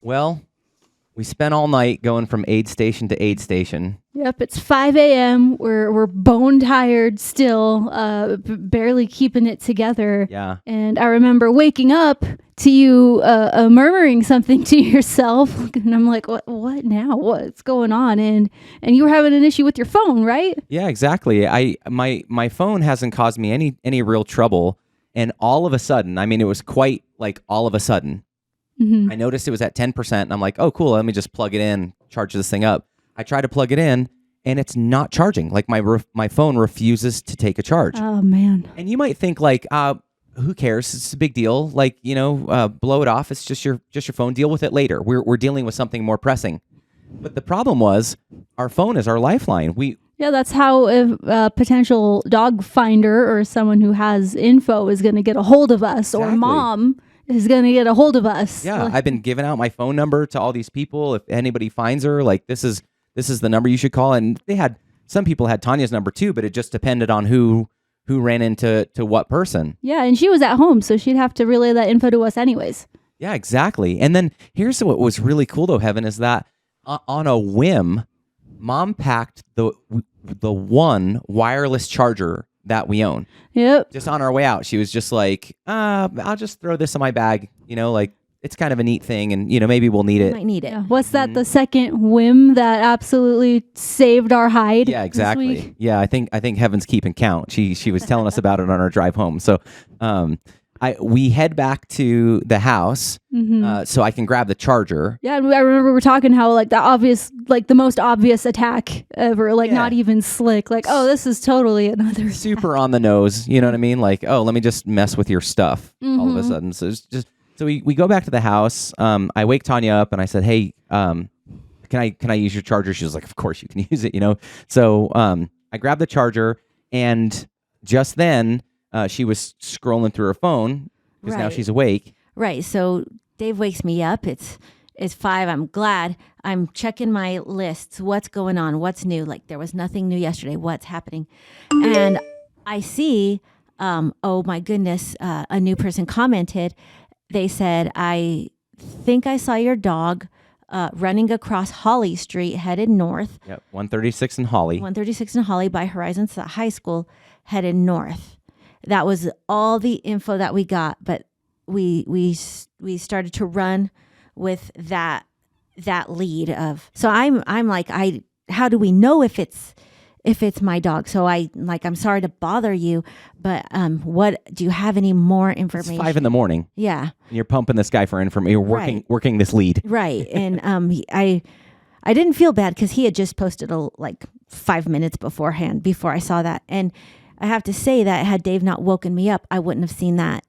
Well, we spent all night going from aid station to aid station. Yep, it's 5 a.m. We're bone tired still, barely keeping it together. Yeah. And I remember waking up to you murmuring something to yourself, and I'm like, "What now? What's going on?" And you were having an issue with your phone, right? Yeah, exactly. My phone hasn't caused me any real trouble, and all of a sudden, I mean, it was quite like all of a sudden. I noticed it was at 10%, and I'm like, oh, cool, let me just plug it in, charge this thing up. I try to plug it in, and it's not charging. Like, my phone refuses to take a charge. Oh, man. And you might think, like, who cares? It's a big deal. Like, blow it off. It's just your phone. Deal with it later. We're dealing with something more pressing. But the problem was, our phone is our lifeline. Yeah, that's how a potential dog finder or someone who has info is going to get a hold of us, Exactly. or mom is going to get a hold of us. Yeah, I've been giving out my phone number to all these people. If anybody finds her, like, this is the number you should call. And some people had Tanya's number too, but it just depended on who ran into what person. Yeah, and she was at home, so she'd have to relay that info to us anyways. Yeah, exactly. And then here's what was really cool though, Heaven, is that on a whim, Mom packed the one wireless charger that we own. Yep. Just on our way out, she was just like, I'll just throw this in my bag, like it's kind of a neat thing, and maybe we'll need it. Might need it. Yeah. What's that? The second whim that absolutely saved our hide. Yeah, exactly. Yeah, I think Heaven's keeping count. She was telling us about it on our drive home. So, we head back to the house so I can grab the charger. Yeah, and I remember we were talking how the most obvious attack ever, not even slick. Like, oh, this is totally another super on the nose. You know what I mean? Like, oh, let me just mess with your stuff all of a sudden. So it's just. So we go back to the house. I wake Tanya up and I said, "Hey, can I use your charger?" She was like, "Of course you can use it." So I grabbed the charger, and just then she was scrolling through her phone because now she's awake. Right. So Dave wakes me up. It's 5. I'm glad. I'm checking my lists. What's going on? What's new? Like, there was nothing new yesterday. What's happening? And I see, oh my goodness, a new person commented. They said, I think I saw your dog running across Holly Street, headed north. Yep, 136 in Holly. 136 in Holly by Horizon High School, headed north. That was all the info that we got, but we started to run with that lead of. So I'm like, how do we know if it's my dog? So I'm sorry to bother you, but what do you have any more information? It's 5 a.m. Yeah. And you're pumping this guy for information. You're working this lead. Right. And I didn't feel bad because he had just posted 5 minutes beforehand before I saw that. And I have to say that had Dave not woken me up, I wouldn't have seen that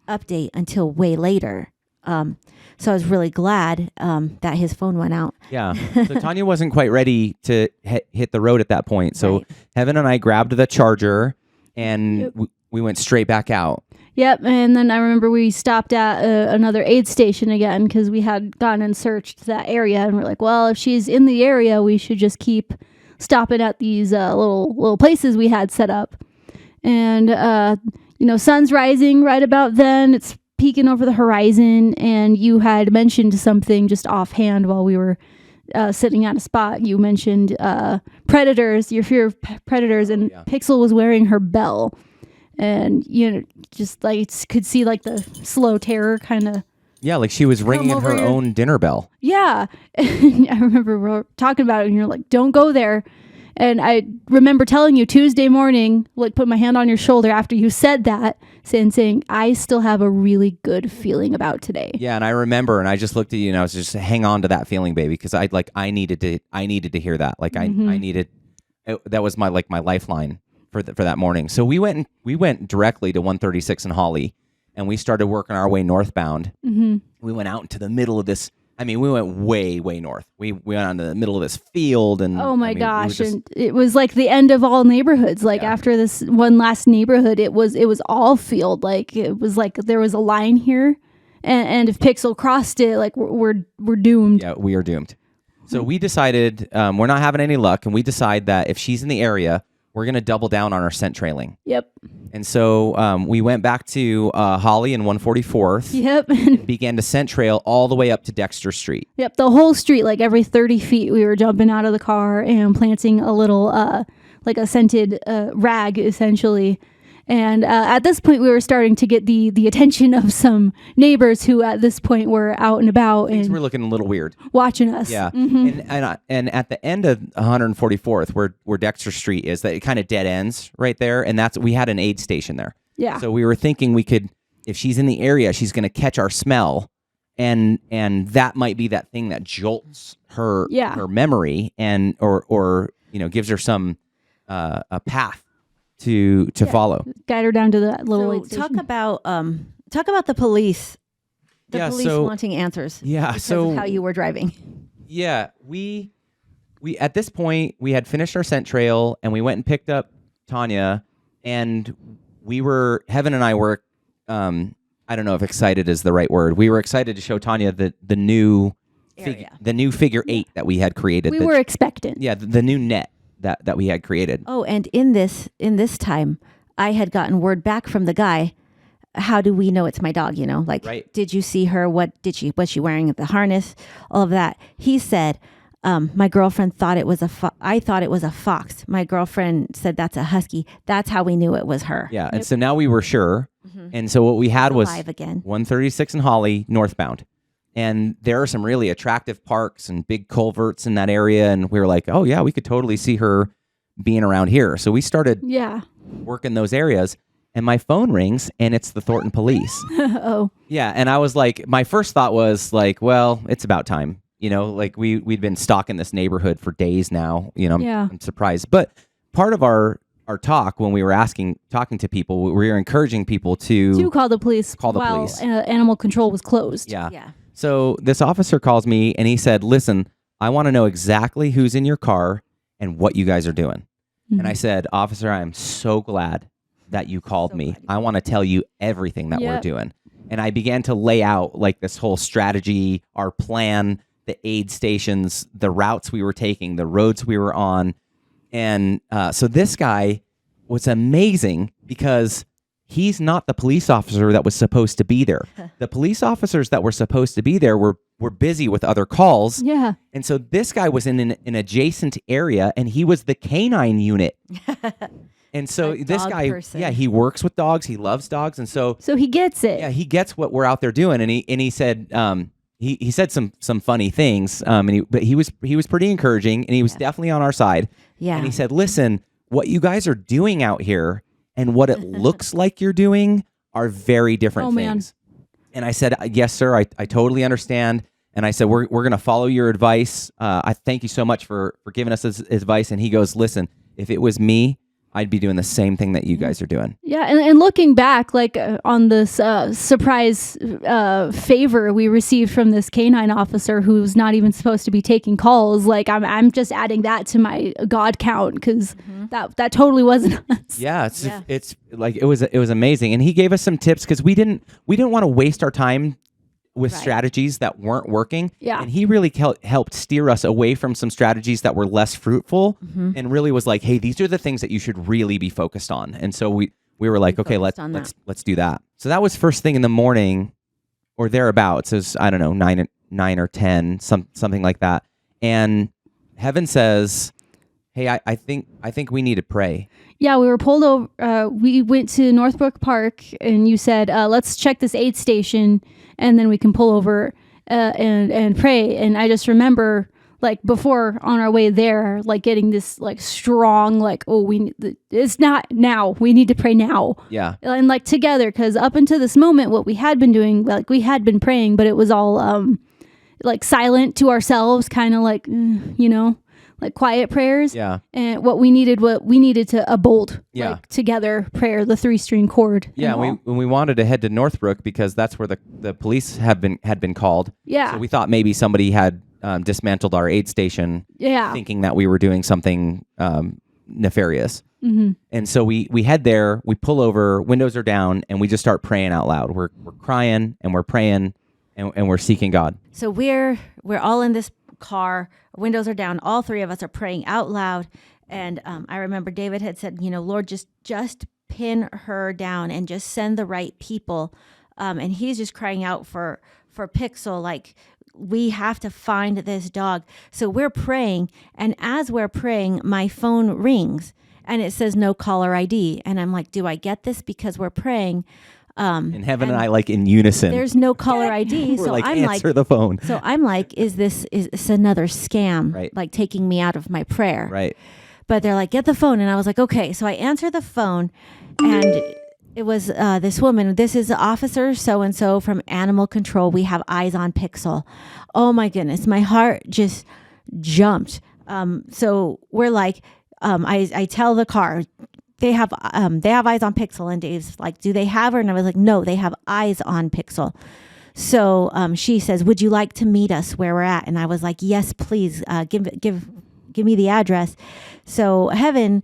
update until way later. So I was really glad that his phone went out. Yeah. So Tanya wasn't quite ready to hit the road at that point. So Heaven and I grabbed the charger and we went straight back out. Yep. And then I remember we stopped at another aid station again because we had gone and searched that area. And we're like, well, if she's in the area, we should just keep stopping at these little places we had set up. And, sun's rising right about then. It's peeking over the horizon, and you had mentioned something just offhand while we were sitting at a spot. You mentioned predators, your fear of predators, and Pixel was wearing her bell, and just like could see like the slow terror kind of. Yeah, like she was ringing her own dinner bell. Yeah, and I remember we were talking about it, and you're like, "Don't go there." And I remember telling you Tuesday morning, put my hand on your shoulder after you said that, saying, I still have a really good feeling about today. Yeah, and I remember, and I just looked at you, and I was just hang on to that feeling, baby, because I needed to hear that. Like I needed, that was my lifeline for that morning. So we went directly to 136 in Holly, and we started working our way northbound. Mm-hmm. We went out into the middle of this. I mean, we went way, way north. We went out into the middle of this field, and oh my gosh, and it was like the end of all neighborhoods. After this one last neighborhood, it was all field. Like it was like there was a line here, and if Pixel crossed it, like we're doomed. Yeah, we are doomed. So we decided we're not having any luck, and we decide that if she's in the area, we're gonna double down on our scent trailing. Yep. And so we went back to Holly and 144th. Yep. Began to scent trail all the way up to Dexter Street. Yep. The whole street, like every 30 feet, we were jumping out of the car and planting a little, like a scented rag, essentially. And at this point, we were starting to get the attention of some neighbors who, at this point, were out and about Things and were looking a little weird. watching us. Yeah. Mm-hmm. And at the end of 144th, where Dexter Street is, that it kind of dead ends right there. And we had an aid station there. Yeah. So we were thinking we could, if she's in the area, she's going to catch our smell. And that might be that thing that jolts her memory or gives her some a path to follow. Guide her down to that little aid So station. talk about the police. The police so- wanting answers. Yeah, because so- of how you were driving. Yeah, we at this point we had finished our scent trail and we went and picked up Tanya, and Heaven and I were I don't know if excited is the right word. We were excited to show Tanya the new figure 8 that we had created. We were expectant. Yeah, the new net that we had created. Oh, and in this time, I had gotten word back from the guy. How do we know it's my dog? Like, Right. Did you see her? Was she wearing the harness? All of that. He said, my girlfriend thought it was I thought it was a fox. My girlfriend said that's a husky. That's how we knew it was her. Yeah, and so now we were sure. And so what we had was Alive again. 136 and Holly northbound. And there are some really attractive parks and big culverts in that area. And we were like, oh, yeah, we could totally see her being around here. So we started working those areas. And my phone rings, and it's the Thornton police. Oh. Yeah, and I was like, my first thought was like, well, it's about time. Like we'd been stalking this neighborhood for days now. I'm surprised. But part of our talk when we were talking to people, we were encouraging people to call the police while animal control was closed. Yeah. So this officer calls me and he said, listen, I want to know exactly who's in your car and what you guys are doing. Mm-hmm. And I said, officer, I'm so glad that you called me. I want to tell you everything that we're doing. And I began to lay out like this whole strategy, our plan, the aid stations, the routes we were taking, the roads we were on. And so this guy was amazing because he's not the police officer that was supposed to be there. The police officers that were supposed to be there were busy with other calls. Yeah. And so this guy was in an adjacent area, and he was the canine unit. And so this guy, person. he works with dogs. He loves dogs. And so he gets it. Yeah, he gets what we're out there doing. And he said, he said some funny things. But he was pretty encouraging, and he was definitely on our side. Yeah. And he said, listen, what you guys are doing out here and what it looks like you're doing are very different things. And I said, yes, sir, I totally understand. And I said, we're going to follow your advice. I thank you so much for giving us this advice. And he goes, listen, if it was me, I'd be doing the same thing that you guys are doing. Yeah, and looking back, like on this surprise favor we received from this canine officer who's not even supposed to be taking calls, like I'm just adding that to my God count because that totally wasn't us. Yeah, it's like it was amazing, and he gave us some tips because we didn't want to waste our time with strategies that weren't working. Yeah. And he really helped steer us away from some strategies that were less fruitful and really was like, hey, these are the things that you should really be focused on. And so we were like, okay, let's do that. So that was first thing in the morning or thereabouts. It was, I don't know, 9 or 10, something like that. And Heaven says, hey, I think we need to pray. Yeah, we were pulled over. We went to Northbrook Park, and you said, let's check this aid station, and then we can pull over and pray. And I just remember, like, before on our way there, like, getting this, like, strong, like, oh, it's not now. We need to pray now. Yeah. And, like, together, because up until this moment, what we had been doing, like, we had been praying, but it was all, like, silent to ourselves, kind of like, like quiet prayers. Yeah. And what we needed to a bold, like together prayer, the 3-string chord. Yeah. We wanted to head to Northbrook because that's where the police had been called. Yeah. So we thought maybe somebody had dismantled our aid station. Yeah. Thinking that we were doing something nefarious. Mm-hmm. And so we head there, we pull over, windows are down, and we just start praying out loud. We're crying and we're praying and we're seeking God. So we're all in this car, windows are down, all three of us are praying out loud, And I remember David had said, Lord, just pin her down and just send the right people. And he's just crying out for Pixel, like, we have to find this dog. So we're praying. And as we're praying, my phone rings and it says no caller ID. And I'm like, do I get this because we're praying? In heaven and I, like, in unison. There's no caller ID. We're So like, I'm answer the phone. So I'm like, is this another scam? Right. Like taking me out of my prayer. Right. But they're like, get the phone. And I was like, okay. So I answer the phone and it was this woman. This is Officer so-and-so from Animal Control. We have eyes on Pixel. Oh my goodness. My heart just jumped. So we're like, I tell the car, they have eyes on Pixel. And Dave's like, do they have her? And I was like, no, they have eyes on Pixel. So she says, would you like to meet us where we're at? And I was like, yes, please, give me the address. So Heaven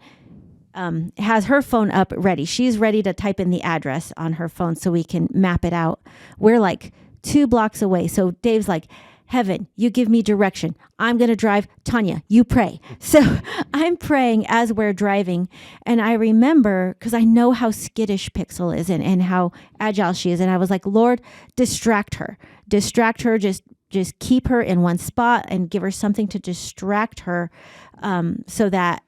has her phone up ready. She's ready to type in the address on her phone so we can map it out. We're like 2 blocks away. So Dave's like, Heaven, you give me direction. I'm going to drive. Tanya, you pray. So I'm praying as we're driving. And I remember, because I know how skittish Pixel is and how agile she is. And I was like, Lord, distract her. Just keep her in one spot and give her something to distract her so that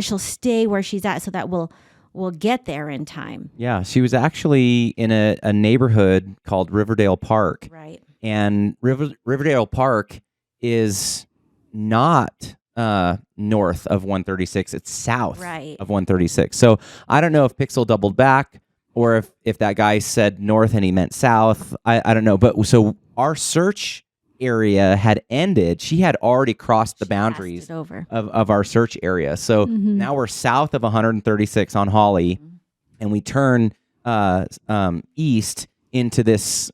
she'll stay where she's at, so that we'll get there in time. Yeah, she was actually in a neighborhood called Riverdale Park. Right. And Riverdale Park is not north of 136. It's south of 136. So I don't know if Pixel doubled back or if that guy said north and he meant south. I don't know. But so our search area had ended. She had already crossed the boundaries of our search area. So now we're south of 136 on Holly, and we turn east into this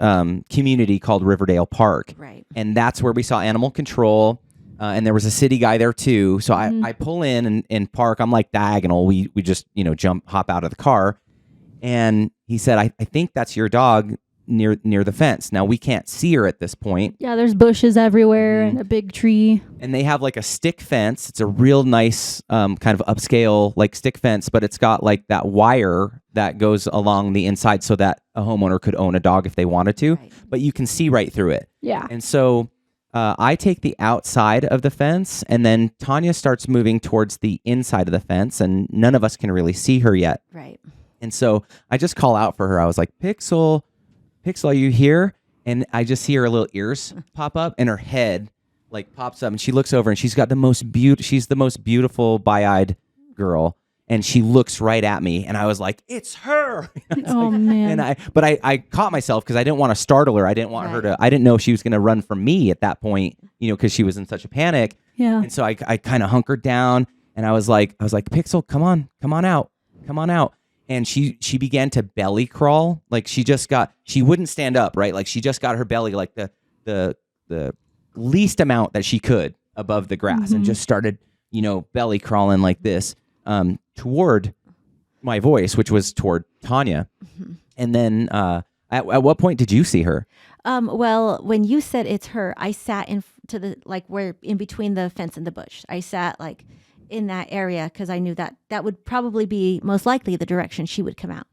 community called Riverdale Park. Right. And that's where we saw Animal Control. And there was a city guy there too. So I pull in and park. I'm like diagonal. We just, hop out of the car. And he said, I think that's your dog near the fence. Now we can't see her at this point. Yeah, there's bushes everywhere and a big tree. And they have like a stick fence. It's a real nice kind of upscale like stick fence, but it's got like that wire that goes along the inside so that a homeowner could own a dog if they wanted to, but you can see right through it. Yeah. And so I take the outside of the fence, and then Tanya starts moving towards the inside of the fence, and none of us can really see her yet. Right. And so I just call out for her. I was like, Pixel, are you here? And I just see her little ears pop up and her head like pops up, and she looks over and she's got the most beautiful bi-eyed girl. And she looks right at me, and I was like, it's her. Man. And I caught myself because I didn't want to startle her. I didn't want her to, I didn't know if she was going to run from me at that point, because she was in such a panic. Yeah. And so I kind of hunkered down, and I was like, Pixel, come on out. And she began to belly crawl. Like she wouldn't stand up, right? Like she just got her belly like the least amount that she could above the grass and just started, belly crawling like this toward my voice, which was toward Tanya. And then at what point did you see her? Well, when you said it's her, I sat we're in between the fence and the bush. I sat like in that area because I knew that would probably be most likely the direction she would come out.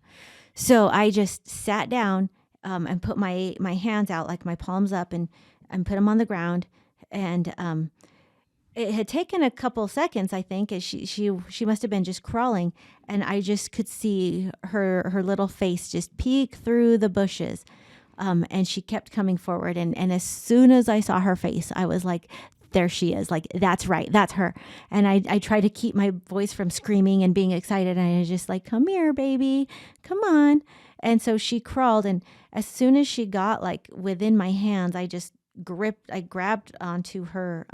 So I just sat down and put my hands out, like my palms up, and put them on the ground. And it had taken a couple seconds, I think, as she must have been just crawling, and I just could see her little face just peek through the bushes. And she kept coming forward, and as soon as I saw her face, I was like, there she is. Like, that's right. That's her. And I try to keep my voice from screaming and being excited. And I was just like, come here, baby. Come on. And so she crawled. And as soon as she got like within my hands, I grabbed onto her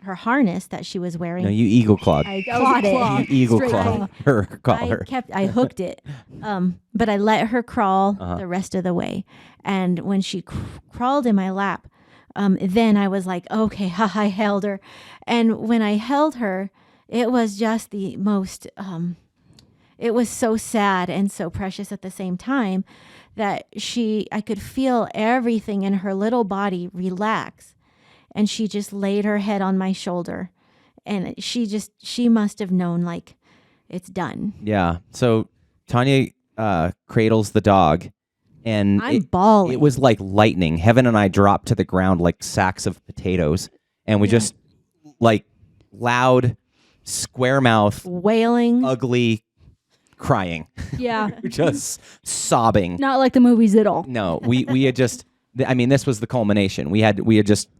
harness that she was wearing. No, you eagle clawed. I clawed it. You eagle clawed her collar. I hooked it. But I let her crawl the rest of the way. And when she crawled in my lap, then I was like, okay, I held her. And when I held her, it was just the most, it was so sad and so precious at the same time that I could feel everything in her little body relax. And she just laid her head on my shoulder. And she must have known like it's done. Yeah. So Tanya cradles the dog, and I'm bawling. It was like lightning. Heaven and I dropped to the ground like sacks of potatoes, and we just like loud, square mouth, wailing, ugly crying. Yeah. Just sobbing. Not like the movies at all. No, we had just, I mean, this was the culmination. We had just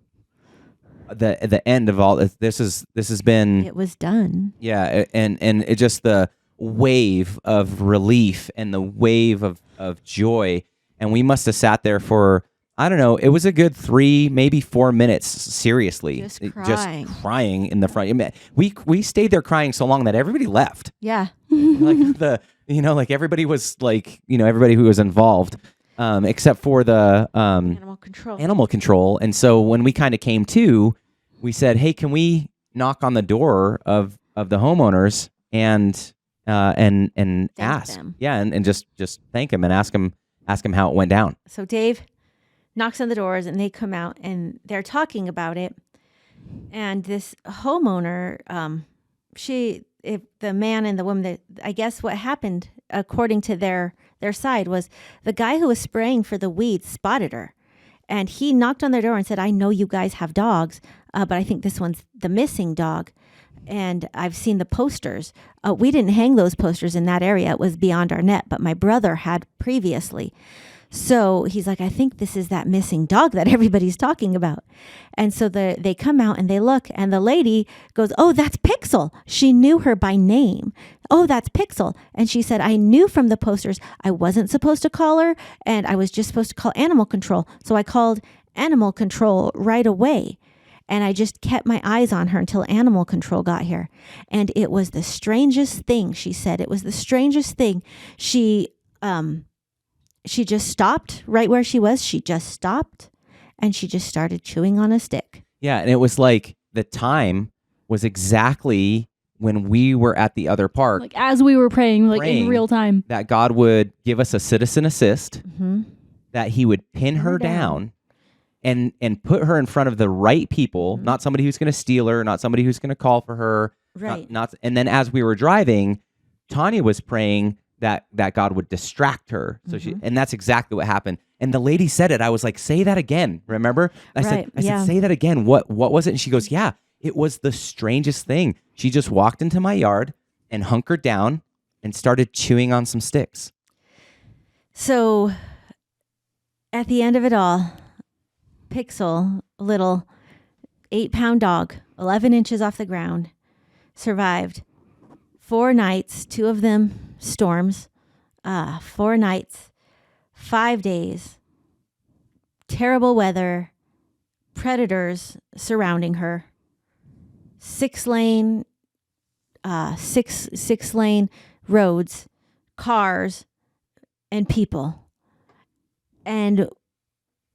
the end of all this. This has been, it was done. yeah. And it just the wave of relief and the wave of joy. And we must have sat there for, I don't know, it was a good 3, maybe 4 minutes, seriously. Just crying in the front. I mean, we stayed there crying so long that everybody left. Yeah. Like everybody was like, everybody who was involved, except for the animal control. And so when we kind of came to, we said, hey, can we knock on the door of the homeowners and ask them. Yeah. And just thank them and ask them how it went down. So Dave knocks on the doors and they come out and they're talking about it. And this homeowner, if the man and the woman, I guess what happened according to their side was the guy who was spraying for the weeds spotted her, and he knocked on their door and said, I know you guys have dogs, but I think this one's the missing dog. And I've seen the posters. We didn't hang those posters in that area. It was beyond our net, but my brother had previously. So he's like, I think this is that missing dog that everybody's talking about. And so they come out and they look, and the lady goes, oh, that's Pixel. She knew her by name. Oh, that's Pixel. And she said, I knew from the posters I wasn't supposed to call her, and I was just supposed to call animal control. So I called animal control right away. And I just kept my eyes on her until animal control got here. And it was the strangest thing, she said. It was the strangest thing. She just stopped right where she was. She just stopped and she just started chewing on a stick. Yeah. And it was like the time was exactly when we were at the other park. Like as we were praying in real time. That God would give us a citizen assist, that he would pin her down and put her in front of the right people, not somebody who's going to steal her, not somebody who's going to call for her. Right. Not. And then as we were driving, Tanya was praying that God would distract her. So and that's exactly what happened. And the lady said it. I was like, say that again. Remember? I said, say that again. What was it? And she goes, yeah, it was the strangest thing. She just walked into my yard and hunkered down and started chewing on some sticks. So at the end of it all, Pixel, a little 8-pound dog, 11 inches off the ground, survived 4 nights, 2 of them storms, 4 nights, 5 days, terrible weather, predators surrounding her, 6-lane roads, cars, and people. And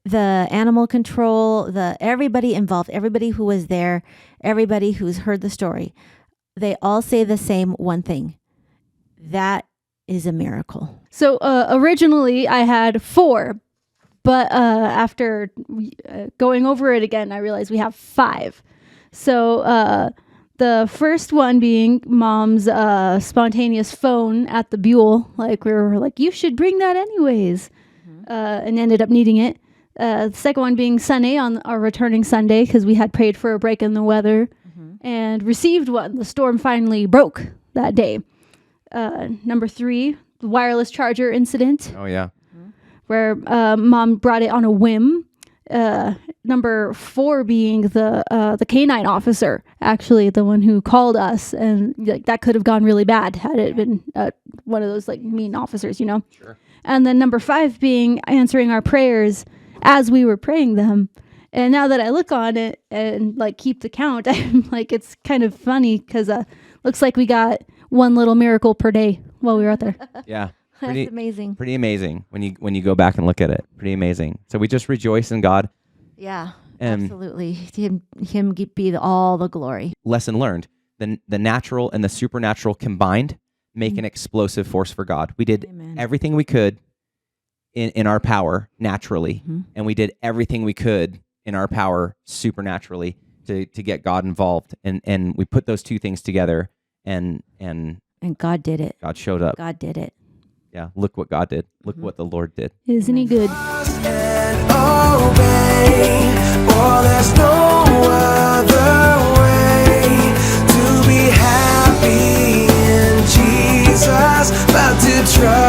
the animal control, everybody involved, everybody who was there, everybody who's heard the story, they all say the same one thing. That is a miracle. So originally I had 4, but after going over it again, I realized we have 5. So the first one being Mom's spontaneous phone at the Buell. Like we were like, you should bring that anyways, and ended up needing it. The second one being Sunday on our returning Sunday, because we had prayed for a break in the weather and received one. The storm finally broke that day. Number 3, the wireless charger incident. Oh, yeah. Where Mom brought it on a whim. Number 4 being the canine officer, actually the one who called us, and that could have gone really bad had it been one of those like mean officers, Sure. And then number 5 being answering our prayers as we were praying them. And now that I look on it and like keep the count, I'm like, it's kind of funny because looks like we got one little miracle per day while we were out there. Yeah. That's amazing. Pretty amazing when you go back and look at it. Pretty amazing. So we just rejoice in God. Yeah, absolutely. Him be all the glory. Lesson learned. The natural and the supernatural combined make an explosive force for God. We did everything we could in our power naturally, and we did everything we could in our power supernaturally. to get God involved, and we put those two things together, and God did it. God showed up. God did it. Yeah, look what God did. Look what the Lord did. Isn't he good? And obey, for there's no other way to be happy in Jesus, but to trust